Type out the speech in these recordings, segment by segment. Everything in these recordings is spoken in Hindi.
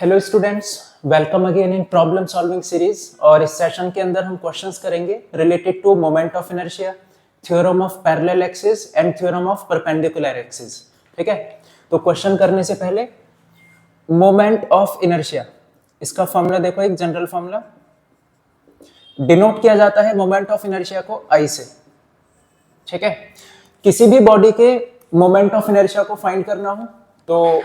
Hello students, welcome again in problem solving series. और इस सेशन के अंदर हम क्वेश्चंस करेंगे related to moment of inertia, theorem of parallel axis and theorem of perpendicular axis. ठीक है, तो क्वेश्चन करने से पहले मोमेंट ऑफ इनर्शिया, इसका फॉर्मूला देखो, एक जनरल फॉर्मूला। डिनोट किया जाता है मोमेंट ऑफ इनर्शिया को आई से। ठीक है, किसी भी बॉडी के मोमेंट ऑफ इनर्शिया को फाइंड करना हो तो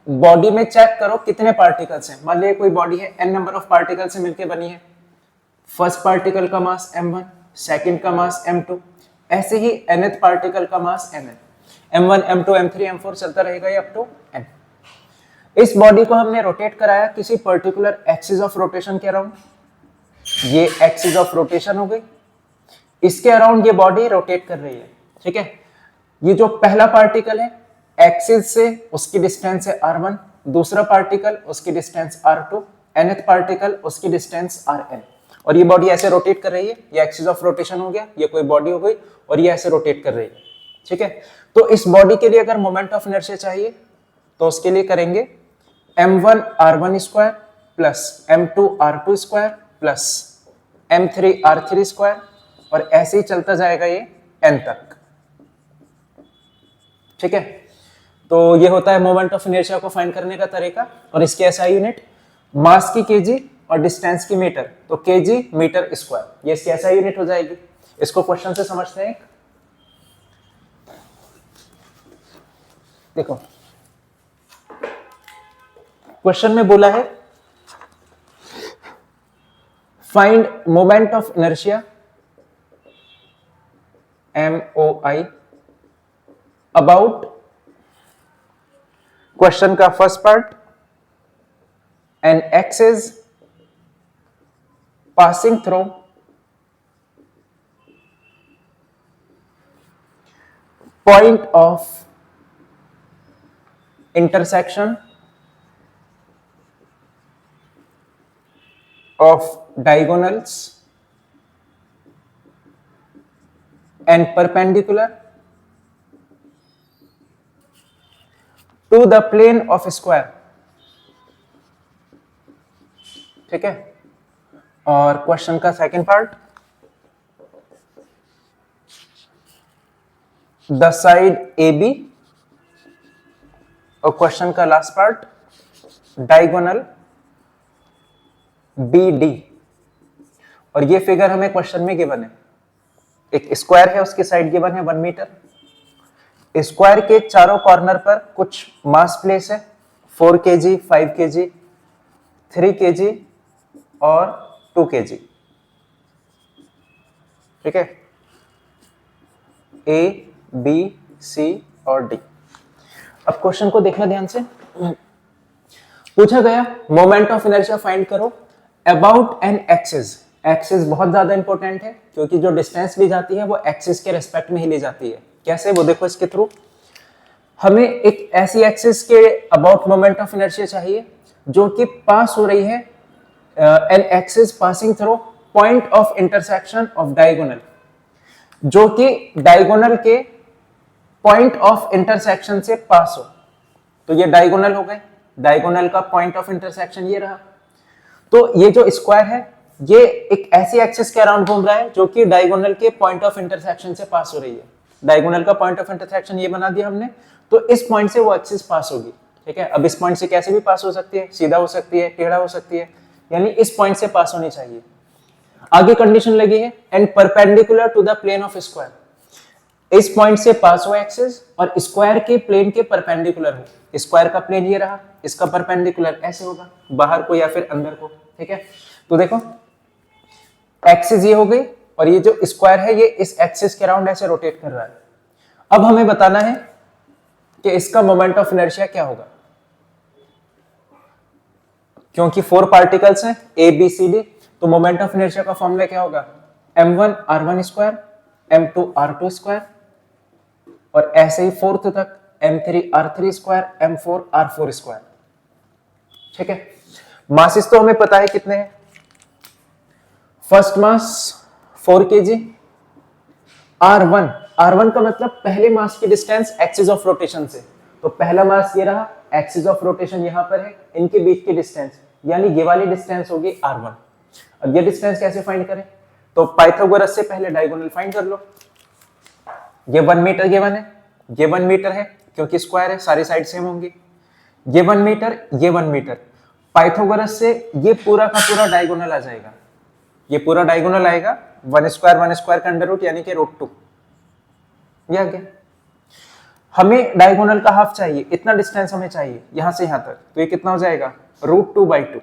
बॉडी में चेक करो कितने पार्टिकल्स हैं। मान लीजिए कोई बॉडी है, n नंबर ऑफ पार्टिकल से मिलकर बनी है। फर्स्ट पार्टिकल का मास m1, सेकंड का मास m2, ऐसे ही nth पार्टिकल का मास mn, m1 m2 m3 m4 चलता रहेगा ये अप टू n। इस बॉडी को हमने रोटेट कराया किसी पर्टिकुलर एक्सिस ऑफ रोटेशन के अराउंड। ये एक्सिस ऑफ रोटेशन हो गई, इसके अराउंड ये बॉडी रोटेट कर रही है। ठीक है, ये जो पहला पार्टिकल है एक्सिस से उसकी डिस्टेंस है r1, दूसरा पार्टिकल उसकी डिस्टेंस r2, nth पार्टिकल उसकी डिस्टेंस rn, और ये बॉडी ऐसे रोटेट कर रही है। ये एक्सिस ऑफ रोटेशन हो गया, ये कोई बॉडी हो गई और ये ऐसे रोटेट कर रही है। ठीक है, तो इस बॉडी के लिए अगर मोमेंट ऑफ इनर्शिया चाहिए तो उसके लिए करेंगे m1 r1 square plus m2 r2 square plus m3 r3 square, और ऐसे ही चलता जाएगा ये n तक। ठीक है, तो ये होता है मोमेंट ऑफ इनर्शिया को फाइंड करने का तरीका। और इसकी एसआई यूनिट मास की केजी और डिस्टेंस की मीटर, तो केजी मीटर स्क्वायर, ये इसकी एसआई यूनिट हो जाएगी। इसको क्वेश्चन से समझते हैं। देखो, क्वेश्चन में बोला है find moment of inertia MOI about, question का first part, an axis passing through point of intersection of diagonals and perpendicular to the plane of square। ठीक है, और क्वेश्चन का second part, the side AB, और क्वेश्चन का लास्ट पार्ट डायगोनल BD। और ये फिगर हमें क्वेश्चन में गिवन है, एक स्क्वायर है, उसकी साइड गिवन है 1 मीटर। स्क्वायर के चारों कॉर्नर पर कुछ मास प्लेस है, 4 kg, 5 kg, 3 kg और 2 kg। ठीक है, A, B, C और D। अब क्वेश्चन को देखना ध्यान से। पूछा गया मोमेंट ऑफ इनर्शिया फाइंड करो अबाउट एन एक्सिस। एक्सिस बहुत ज्यादा इंपॉर्टेंट है क्योंकि जो डिस्टेंस ली जाती है वो एक्सिस के रेस्पेक्ट में ही ली जाती है। कैसे, वो देखो इसके थ्रू। हमें एक ऐसी एक्सिस के अबाउट मोमेंट ऑफ इनर्शिया चाहिए जो कि पास हो रही है N axis passing through point of intersection of diagonal, जो कि डायगोनल के पॉइंट ऑफ इंटरसेक्शन से पास हो। तो ये डायगोनल हो गए, डायगोनल का पॉइंट ऑफ इंटरसेक्शन ये रहा। तो ये जो स्क्वायर है ये एक ऐसी एक्सिस के अराउंड घूम रहा है जो कि डायगोनल के पॉइंट ऑफ इंटरसेक्शन से पास हो रही है। डायगोनल का पॉइंट ऑफ इंटरसेक्शन ये बना दिया हमने, तो इस पॉइंट से वो एक्सिस पास होगी। ठीक है, अब इस पॉइंट से कैसे भी पास हो सकती है, सीधा हो सकती है, टेढ़ा हो सकती है, यानी इस पॉइंट से पास होनी चाहिए। आगे कंडीशन लगी है and perpendicular to the plane of square. इस पॉइंट से पास हो एक्सिस और स्क्वायर के प्लेन के परपेंडिकुलर हो। स्क्वायर का प्लेन ये रहा, इसका परपेंडिकुलर ऐसे होगा, बाहर को या फिर अंदर को। ठीक है, तो देखो एक्सिस ये हो गई और ये जो स्क्वायर है ये इस एक्सिस के अराउंड ऐसे रोटेट कर रहा है। अब हमें बताना है कि इसका मोमेंट ऑफ इनर्शिया क्या होगा, क्योंकि 4 पार्टिकल्स हैं A, B, C, D, तो मोमेंट ऑफ इनर्शिया का फॉर्मूला क्या होगा, m1 r1 square, m2 r2 square, और ऐसे ही फोर्थ तक m3 r3 square, m4 r4 square. ठीक है, मासेस तो हमें पता है कितने हैं। फर्स्ट मास 4 kg, R1 का मतलब पहले मास की डिस्टेंस एक्सिस ऑफ रोटेशन से, तो पहला मास ये रहा, एक्सिस ऑफ रोटेशन यहां पर है, इनके बीच की डिस्टेंस, यानी ये वाली डिस्टेंस होगी r1। अब ये डिस्टेंस कैसे फाइंड करें? तो पाइथागोरस से पहले डायगोनल फाइंड कर लो। ये 1 मीटर गिवन है, ये 1 मीटर है क्योंकि स्क्वायर है, सारी साइड सेम होंगी। ये 1 मीटर, ये 1 मीटर। पाइथागोरस से ये पूरा का पूरा डायगोनल आ जाएगा, ये पूरा डायगोनल आएगा 1 स्क्वायर का अंडर रूट यानी कि √2। ये आ गया। हमें डायगोनल का हाफ चाहिए, इतना डिस्टेंस हमें चाहिए यहां से यहां तक, तो ये कितना हो जाएगा √2/2।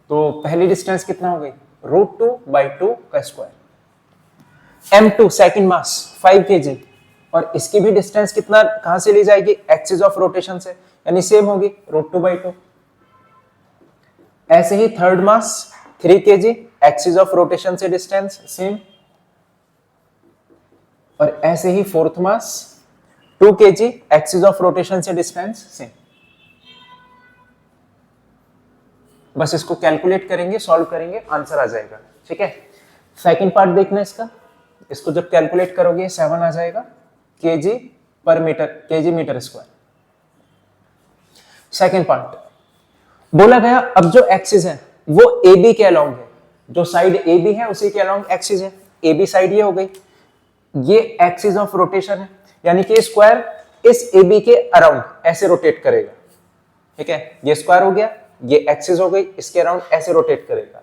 तो पहली डिस्टेंस कितना हो गई √2/2 का स्क्वायर। m2 सेकंड मास 5 kg, और इसकी भी डिस्टेंस कितना कहां से ली जाएगी, एक्सिस ऑफ रोटेशन से, यानी सेम होगी √2/2। ऐसे ही third mass 3 kg, axis of rotation से डिस्टेंस सेम। और ऐसे ही fourth mass 2 kg, axis of rotation से डिस्टेंस सेम। बस इसको कैलकुलेट करेंगे, सॉल्व करेंगे, आंसर आ जाएगा। ठीक है, सेकंड पार्ट देखना इसका। इसको जब कैलकुलेट करोगे 7 आ जाएगा kg पर meter, kg metre square. Second part बोला गया, अब जो एक्सिस है वो AB के अलोंग है, जो साइड AB है उसी के अलोंग एक्सिस है। AB साइड ये हो गई, ये एक्सिस ऑफ रोटेशन है, यानी कि स्क्वायर इस AB के अराउंड ऐसे रोटेट करेगा। ठीक है, ये स्क्वायर हो गया, ये एक्सिस हो गई, इसके अराउंड ऐसे रोटेट करेगा।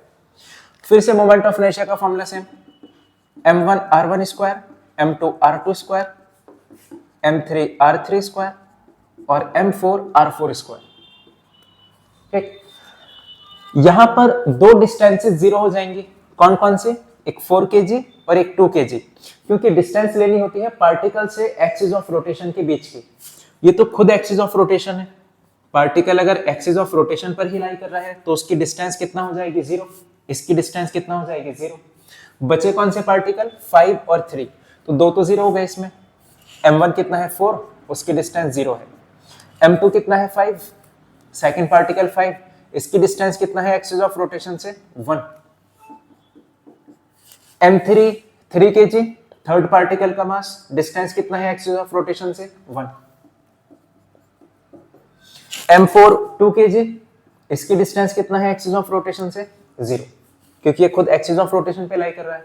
फिर से मोमेंट ऑफ इनर्शिया का formula same, m1 r1 square, m2 r2 square, m3 r3 square और m4 r4 स्क्वायर। ठीक, यहां पर दो डिस्टेंसेस जीरो हो जाएंगी। कौन कौन से? एक 4 kg और एक 2 kg, क्योंकि डिस्टेंस लेनी होती है पार्टिकल से एक्सिस ऑफ रोटेशन के बीच की। ये तो खुद एक्सिस ऑफ रोटेशन है, पार्टिकल अगर एक्सिस ऑफ रोटेशन पर ही लाई कर रहा है तो उसकी डिस्टेंस कितना हो जाएगी 0, इसकी डिस्टेंस कितना हो जाएगी 0। बचे कौन से पार्टिकल 5 और 3, तो दो तो 0 हो गए इसमें। m1 कितना है 4, उसकी डिस्टेंस 0 है। m2 कितना है 5, सेकंड पार्टिकल 5, इसकी डिस्टेंस कितना है एक्सिस ऑफ रोटेशन से 1। m3 3 kg, थर्ड पार्टिकल का मास, डिस्टेंस कितना है एक्सिस ऑफ रोटेशन से 1। m4 2 kg, इसकी डिस्टेंस कितना है एक्सिस ऑफ रोटेशन से 0, क्योंकि ये खुद एक्सिस ऑफ रोटेशन पे लाई कर रहा है।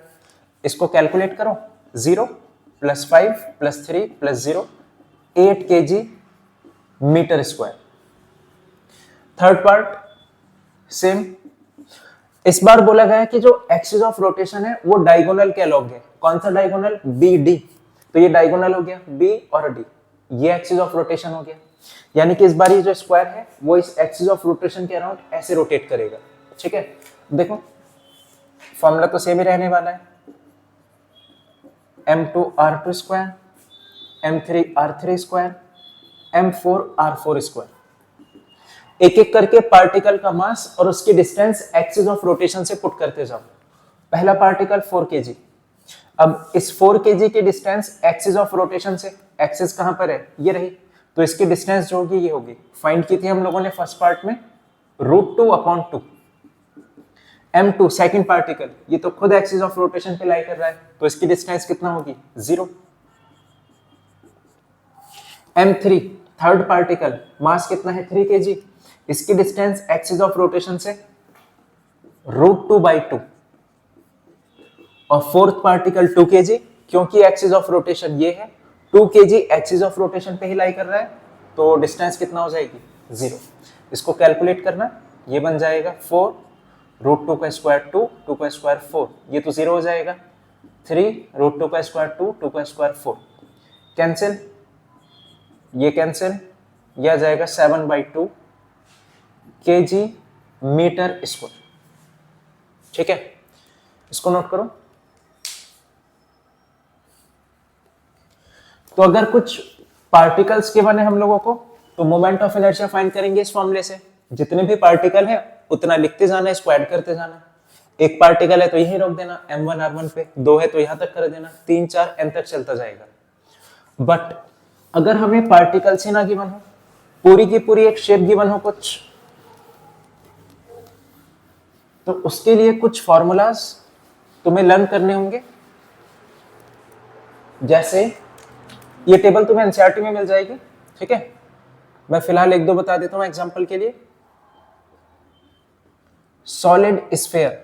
इसको कैलकुलेट करो, 0 + 5 + 3 + 0, 8 kg metre square. Third part same, इस बार बोला गया कि जो एक्सिस ऑफ रोटेशन है वो डायगोनल के अलॉन्ग है। कौन सा डायगोनल? BD। तो ये डायगोनल हो गया B और D, ये एक्सिस ऑफ रोटेशन हो गया, यानी कि इस बार ये जो स्क्वायर है वो इस एक्सिस ऑफ रोटेशन के अराउंड ऐसे रोटेट करेगा। ठीक है, देखो फॉर्मूला तो सेम ही रहने वाला है, m2 r2 square, m3 r3 square, m4 r4 square. एक एक करके पार्टिकल का मास और उसकी डिस्टेंस एक्सिस ऑफ रोटेशन से पुट करते जाओ। पहला पार्टिकल 4 kg, अब इस 4 kg की डिस्टेंस एक्सिस ऑफ रोटेशन से, एक्सिस कहां पर है? ये रही, तो इसकी डिस्टेंस जो होगी ये होगी, फाइंड की थी हम लोगों ने फर्स्ट पार्ट में, √2/2। m2 सेकंड पार्टिकल, ये तो खुद एक्सिस ऑफ रोटेशन पे लाई कर रहा है, तो इसकी डिस्टेंस कितना होगी 0। m3 थर्ड पार्टिकल, मास कितना है 3 kg, इसकी डिस्टेंस एक्सिस ऑफ रोटेशन से √2/2। और फोर्थ पार्टिकल 2 kg, क्योंकि एक्सिस ऑफ रोटेशन ये है, 2 kg एक्सिस ऑफ रोटेशन पे ही लाई कर रहा है, तो डिस्टेंस कितना हो जाएगी 0। इसको कैलकुलेट करना, ये बन जाएगा 4 √2 का स्क्वायर 2, 2 का स्क्वायर 4, ये तो 0 हो जाएगा। 3 √2 का स्क्वायर 2, 2 का स्क्वायर 4, कैंसिल, ये कैंसिल, यह आ जाएगा 7/2 kg मीटर स्क्वायर। ठीक है, इसको नोट करो। तो अगर कुछ पार्टिकल्स के बने हम लोगों को, तो मोमेंट ऑफ इनर्शिया फाइंड करेंगे इस फॉर्मूले से। जितने भी पार्टिकल है उतना लिखते जाना, इसको ऐड करते जाना। एक पार्टिकल है तो यही रोक देना m1 r1 पे, 2 है तो यहां तक कर देना, 3 4 n तक चलता जाएगा। बट अगर हमें पार्टिकल से ना गिवन हो, पूरी की पूरी एक शेप गिवन हो कुछ, तो उसके लिए कुछ फॉर्मूलाज तुम्हें लर्न करने होंगे। जैसे ये टेबल तुम्हें एनसीईआरटी में मिल जाएगी। ठीक है, मैं फिलहाल एक दो बता देता हूं एग्जांपल के लिए। सॉलिड स्फीयर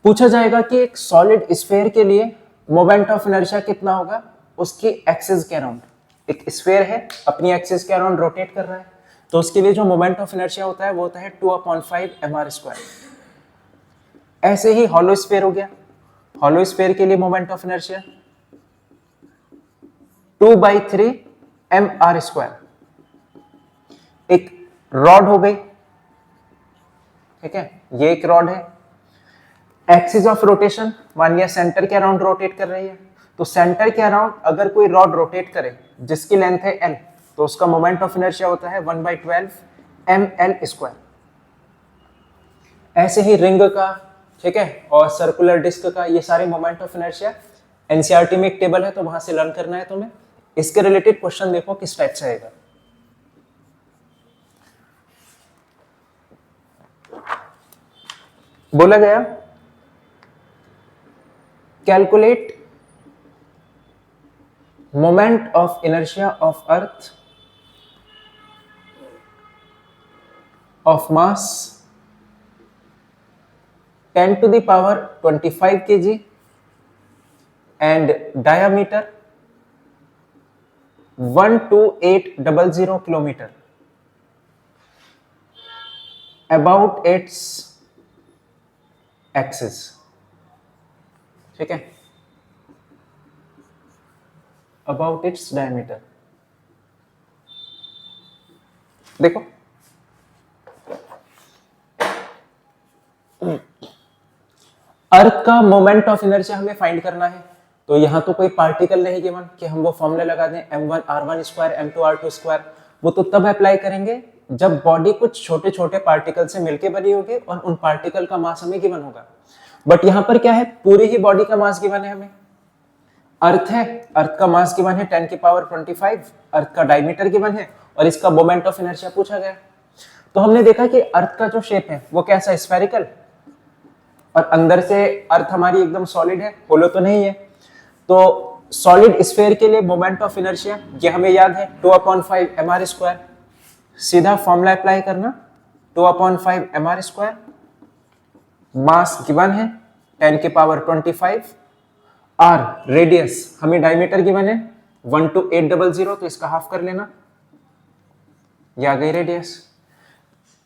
पूछा जाएगा कि एक सॉलिड स्फीयर के लिए मोमेंट ऑफ इनर्शिया कितना होगा उसकी एक्सिस के अराउंड। एक स्फीयर है, अपनी एक्सिस के अराउंड रोटेट कर रहा है, तो उसके लिए जो मोमेंट ऑफ इनर्शिया होता है वो होता है 2/5 mr²। ऐसे ही हॉलो स्फीयर हो गया, हॉलो स्फीयर के लिए मोमेंट ऑफ इनर्शिया 2/3 mr²। एक रॉड हो गई, ठीक है, ये एक रॉड है। एक्सिस ऑफ रोटेशन मान लिया सेंटर के अराउंड रोटेट कर रही है, तो सेंटर के अराउंड अगर कोई रॉड रोटेट करे जिसकी लेंथ है l, तो उसका मोमेंट ऑफ इनर्शिया होता है 1/12 ml²। ऐसे ही रिंग का, ठीक है, और सर्कुलर डिस्क का, ये सारे मोमेंट ऑफ इनर्शिया एनसीईआरटी में एक टेबल है, तो वहां से लर्न करना है तुम्हें। इसके रिलेटेड क्वेश्चन देखो किस टाइप से आएगा। बोला गया calculate moment of inertia of earth of mass 10 to the power 25 kg and diameter 12800 kilometer about its axis। ठीक है, about its diameter। देखो अर्थ का मोमेंट ऑफ इनर्शिया हमें फाइंड करना है, तो यहां तो कोई पार्टिकल नहीं गिवन कि हम वो फॉर्मूला लगा दें m1r1² m2r2²। वो तो तब अप्लाई करेंगे जब बॉडी कुछ छोटे छोटे पार्टिकल से मिलके बनी होगी और उन पार्टिकल का मास हमें गिवन होगा। बट यहां पर क्या है, पूरी ही बॉडी का मास गिवन है हमें। अर्थ है, अर्थ का मास गिवन है 10 की पावर 25, अर्थ का डायमीटर गिवन है और इसका मोमेंट ऑफ इनर्शिया पूछा गया। तो हमने देखा कि अर्थ का जो शेप है वो कैसा, स्फेरिकल, और अंदर से अर्थ हमारी एकदम सॉलिड है, होलो तो नहीं है। तो सॉलिड स्फीयर के लिए मोमेंट ऑफ इनर्शिया ये हमें याद है 2/5 mr²। सीधा फॉर्मूला अप्लाई करना, 2/5 mr², मास गिवन है 10 की पावर 25, आर रेडियस हमें डायमीटर गिवन है 12800, तो इसका हाफ कर लेना, ये आ गई रेडियस।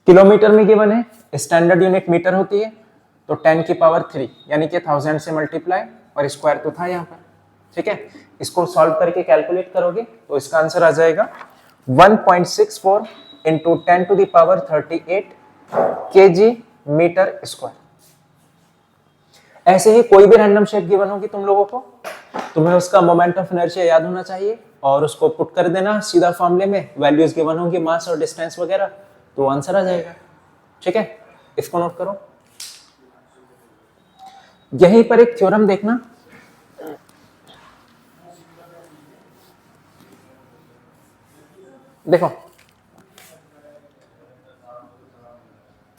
किलोमीटर में गिवन है, स्टैंडर्ड यूनिट मीटर होती है, तो 10 की पावर 3 यानी कि 1000 से मल्टीप्लाई, और स्क्वायर तो था यहाँ पर। ठीक है, इसको सॉल्व करके कैलकुलेट करोगे तो इसका आंसर आ जाएगा 1.64 into 10 to the power 38 kg metre square. ऐसे ही कोई भी रैंडम शेप गिवन होगी तुम लोगों को, तुम्हें उसका मोमेंट ऑफ इनर्शिया याद होना चाहिए और उसको पुट कर देना सीधा फॉर्मूले में। वैल्यूज गिवन होंगी, मास और डिस्टेंस वगैरह, तो आंसर आ जाएगा। ठीक है, इसको नोट करो। यहीं पर एक थ्योरम देखना, देखो,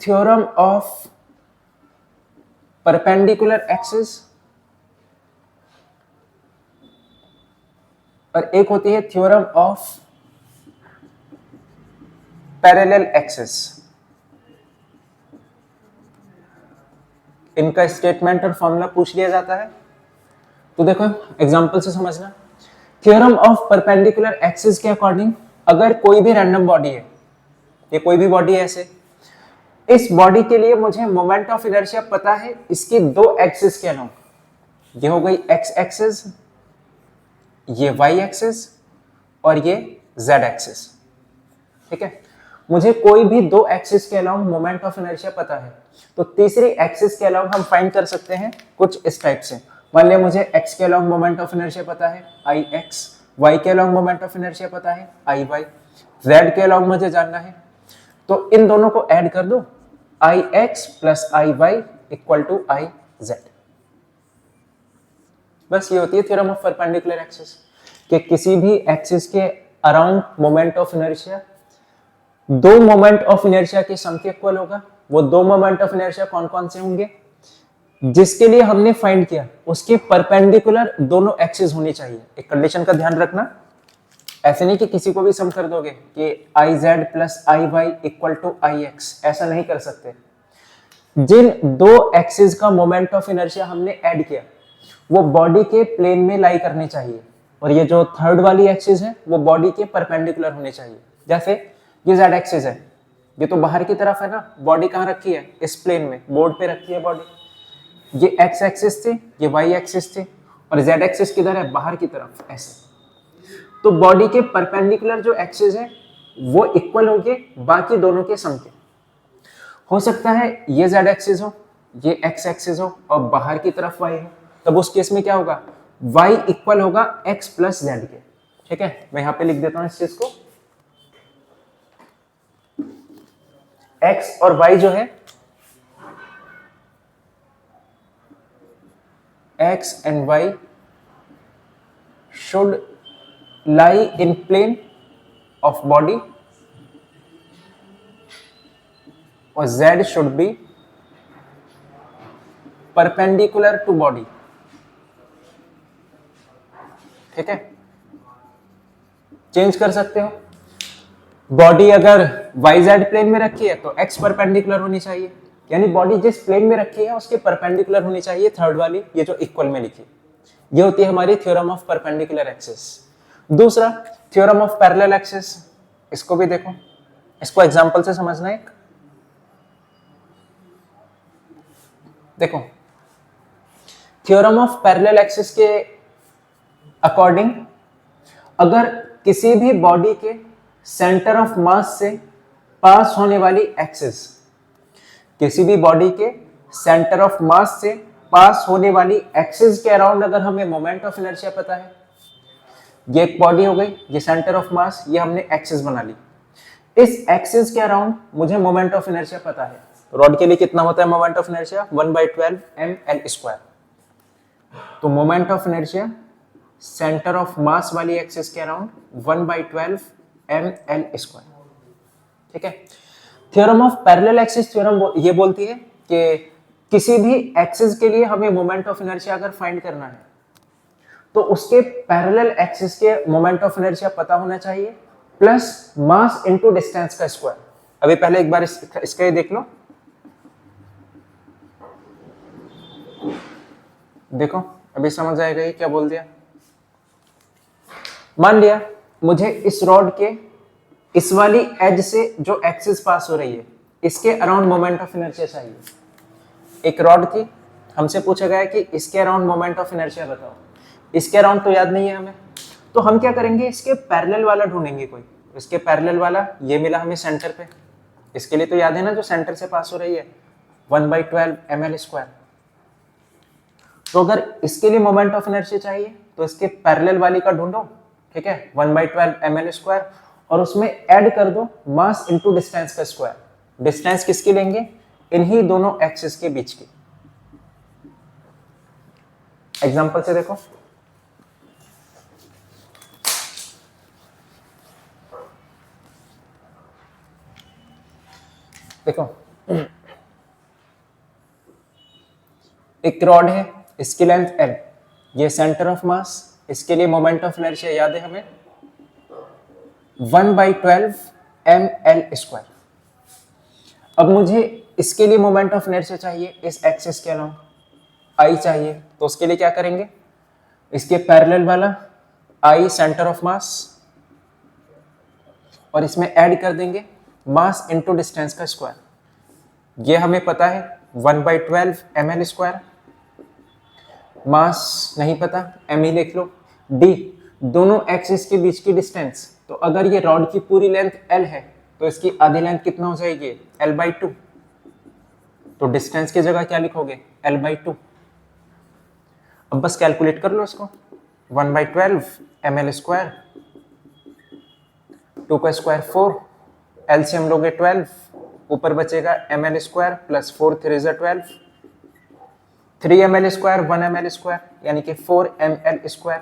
थ्योरम ऑफ परपेंडिकुलर एक्सिस और एक होती है थ्योरम ऑफ पैरेलल एक्सिस। इनका स्टेटमेंट और फॉर्मूला पूछ लिया जाता है, तो देखो एग्जांपल से समझना। थ्योरम ऑफ परपेंडिकुलर एक्सिस के अकॉर्डिंग अगर कोई भी रैंडम बॉडी है, ये कोई भी बॉडी है ऐसे, इस बॉडी के लिए मुझे मोमेंट ऑफ इनर्शिया पता है इसकी दो एक्सिस के अलोंग, ये हो गई एक्स एक्सिस, ये वाई एक्सिस और ये जेड एक्सिस। ठीक है, मुझे कोई भी दो एक्सिस के अलोंग मोमेंट ऑफ इनर्शिया पता है, तो तीसरी एक्सिस के अलोंग हम फाइंड कर सकते हैं कुछ इस टाइप से। मान लिया मुझे एक्स के अलोंग मोमेंट ऑफ इनर्शिया पता है आई एक्स, वाई के अलोंग मोमेंट ऑफ इनर्शिया पता है आई वाई, जेड के अलोंग मुझे जानना है, तो इन दोनों को ऐड कर दो, I x plus I Y equal to I z. बस ये होती है थ्योरम ऑफ परपेंडिकुलर एक्सिस, कि किसी भी एक्सिस के अराउंड मोमेंट ऑफ इनर्शिया दो मोमेंट ऑफ इनर्शिया के सम के इक्वल होगा। वो दो मोमेंट ऑफ इनर्शिया कौन कौन से होंगे, जिसके लिए हमने फाइंड किया उसके परपेंडिकुलर दोनों एक्सिस होनी चाहिए। एक कंडीशन का ध्यान रखना, ऐसे नहीं कि किसी को भी सम कर दोगे कि I Z plus I Y equal to I X, ऐसा नहीं कर सकते। जिन दो एक्सिस का मोमेंट ऑफ इनर्शिया हमने ऐड किया वो बॉडी के प्लेन में लाई करने चाहिए, और ये जो थर्ड वाली एक्सिस है वो बॉडी के परपेंडिकुलर होने चाहिए। जैसे ये जेड एक्सिस है, ये तो बाहर की तरफ है ना, बॉडी कहाँ रखी है, इस प्लेन में, बोर्ड पे रखी है बॉडी। ये एक्स एक्सिस थी, ये वाई एक्सिस थी, और जेड एक्सिस किधर है, बाहर की तरफ, ऐसे। तो बॉडी के परपेंडिकुलर जो एक्सिस है वो इक्वल होंगे बाकी दोनों के सम के। हो सकता है ये जेड एक्सिस हो, ये एक्स एक्सिस हो, और बाहर की तरफ वाई हो, तब उस केस में क्या होगा, y इक्वल होगा x प्लस जेड के। ठीक है, मैं यहां पे लिख देता हूं इस चीज को, x और y जो है, x and y should lie in plane of body और z should be perpendicular to body। ठीक है, चेंज कर सकते हो। बॉडी अगर YZ प्लेन में रखी है तो x परपेंडिकुलर होनी चाहिए, यानी बॉडी जिस प्लेन में रखी है उसके परपेंडिकुलर होनी चाहिए थर्ड वाली, ये जो इक्वल में लिखी, ये होती है हमारी थ्योरम ऑफ परपेंडिकुलर एक्सिस। दूसरा थ्योरम ऑफ पैरेलल एक्सिस, इसको भी देखो, इसको एग्जांपल से समझना है। देखो, थ्योरम ऑफ पैरेलल एक्सिस के अकॉर्डिंग अगर किसी भी बॉडी के सेंटर ऑफ मास से पास होने वाली एक्सिस, किसी भी बॉडी के सेंटर ऑफ मास से पास होने वाली एक्सिस के अराउंड अगर हमें मोमेंट ऑफ इनर्शिया पता है, ये एक बॉडी हो गई, ये सेंटर ऑफ मास, ये हमने एक्सिस बना ली, इस एक्सिस के अराउंड मुझे मोमेंट ऑफ इनर्शिया पता है। रॉड के लिए कितना होता है मोमेंट ऑफ इनर्शिया, 1/12 ml²। तो moment of inertia centre of mass वाली एक्सिस के अराउंड 1/12 ml²। ठीक है, theorem of parallel axis theorem ये बोलती है कि किसी भी एक्सिस के लिए हमें मोमेंट ऑफ इनर्शिया अगर फाइंड करना है तो उसके पैरेलल एक्सिस के मोमेंट ऑफ इनर्शिया पता होना चाहिए, प्लस मास इनटू डिस्टेंस का स्क्वायर। अभी पहले एक बार इसका ये देख लो, देखो अभी समझ आएगा ये क्या बोल दिया। मान लिया मुझे इस रॉड के इस वाली एज से जो एक्सिस पास हो रही है इसके अराउंड मोमेंट ऑफ इनर्शिया चाहिए। एक रॉड थी, हमसे पूछा गया कि इसके अराउंड मोमेंट ऑफ इनर्शिया बताओ, इसके अराउंड तो याद नहीं है हमें, तो हम क्या करेंगे, इसके पैरेलल वाला ढूंढेंगे कोई। इसके पैरेलल वाला ये मिला हमें सेंटर पे, इसके लिए तो याद है ना जो सेंटर से पास हो रही है 1/12 ml²। तो अगर इसके लिए मोमेंट ऑफ इनर्शिया चाहिए तो इसके पैरेलल वाली का ढूंढो, ठीक है, 1/12 ml², और उसमें ऐड कर दो मास इनटू डिस्टेंस का स्क्वायर। डिस्टेंस किसकी लेंगे, इन्हीं दोनों एक्सिस के बीच की। एग्जांपल से देखो, देखो एक रॉड है, इसकी लेंथ L, ये सेंटर ऑफ मास, इसके लिए मोमेंट ऑफ इनर्शिया याद है हमें 1/12 ml²। अब मुझे इसके लिए मोमेंट ऑफ इनर्शिया चाहिए, इस एक्सिस के अलाउंड I चाहिए, तो उसके लिए क्या करेंगे, इसके पैरेलल वाला I सेंटर ऑफ मास और इसमें ऐड कर देंगे मास इनटू डिस्टेंस का स्क्वायर। ये हमें पता है 1/12 ml², मास नहीं पता, m ही लिख लो। d दोनों एक्सिस के बीच की डिस्टेंस, तो अगर ये रॉड की पूरी लेंथ L है तो इसकी आधी लेंथ कितना हो जाएगी, L/2। तो डिस्टेंस की जगह क्या लिखोगे, L/2। अब बस कैलकुलेट कर लो इसको, 1/12 ml², 2 का स्क्वायर 4, एलसीएम लोगे 12, ऊपर बचेगा ml² प्लस 4 3 12, 3 ml², 1 ml², यानी कि 4 ml²,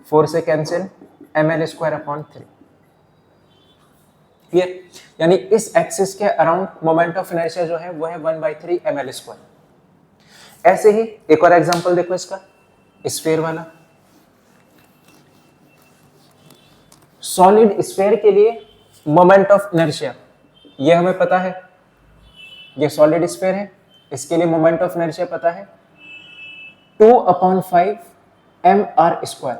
4 से कैंसिल, ml²/3। क्लियर, यानी इस एक्सिस के अराउंड मोमेंट ऑफ इनर्शिया जो है वो है 1/3 ml²। ऐसे ही एक और एग्जांपल देखो इसका, स्फीयर वाला। सॉलिड स्फीयर के लिए मोमेंट ऑफ इनर्शिया ये हमें पता है, ये सॉलिड स्फीयर है, इसके लिए मोमेंट ऑफ इनर्शिया पता है 2/5 mr²।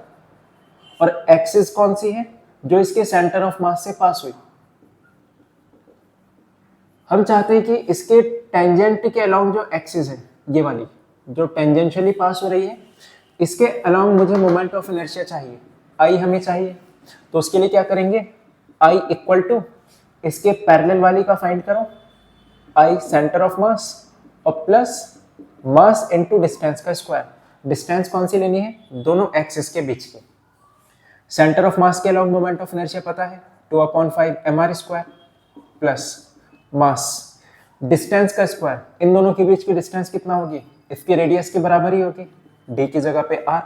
और एक्सिस कौन सी है जो इसके सेंटर ऑफ मास से पास हुई। हम चाहते हैं कि इसके टेंजेंट के अलोंग जो एक्सिस है, ये वाली जो टेंजेंशियली पास हो रही है, इसके अलोंग मुझे मोमेंट ऑफ इनर्शिया चाहिए, आई हमें चाहिए। तो उसके लिए क्या करेंगे, आई इक्वल टू इसके पैरेलल वाली का फाइंड करो, आई सेंटर ऑफ मास और प्लस मास इनटू डिस्टेंस का स्क्वायर। डिस्टेंस कौन सी लेनी है, दोनों एक्सिस के बीच की। सेंटर ऑफ मास के अलोंग मोमेंट ऑफ इनर्शिया पता है 2/5 mr² प्लस मास डिस्टेंस का स्क्वायर, इन दोनों के बीच की डिस्टेंस कितना होगी, इसकी रेडियस के बराबर ही होगी, d की जगह पे r।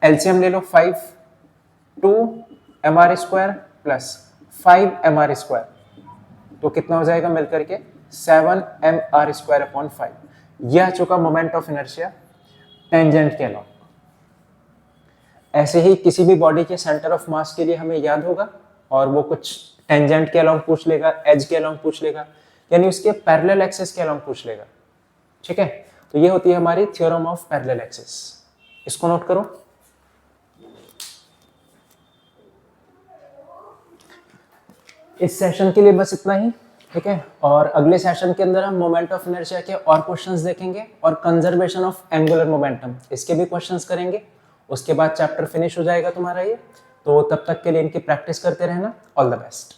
एलसीएम ले लो 5 2 mr² प्लस 5 mr², तो कितना हो जाएगा मिलकर के 7 mr²/5। यह आ चुका मोमेंट ऑफ इनर्शिया टेंजेंट के अलोंग। ऐसे ही किसी भी बॉडी के सेंटर ऑफ मास के लिए हमें याद होगा और वो कुछ टेंजेंट के अलोंग पूछ लेगा, एज के अलोंग पूछ लेगा, यानी उसके पैरेलल एक्सिस के अलोंग पूछ लेगा। ठीक है, तो ये होती है हमारी थ्योरम ऑफ पैरेलल एक्सिस। इसको नोट करो। इस सेशन के लिए बस इतना ही। ठीक है, और अगले सेशन के अंदर हम मोमेंट ऑफ इनर्शिया के और क्वेश्चंस देखेंगे और कंजर्वेशन ऑफ एंगुलर मोमेंटम, इसके भी क्वेश्चंस करेंगे। उसके बाद चैप्टर फिनिश हो जाएगा तुम्हारा ये। तो तब तक के लिए इनकी प्रैक्टिस करते रहना। All the best.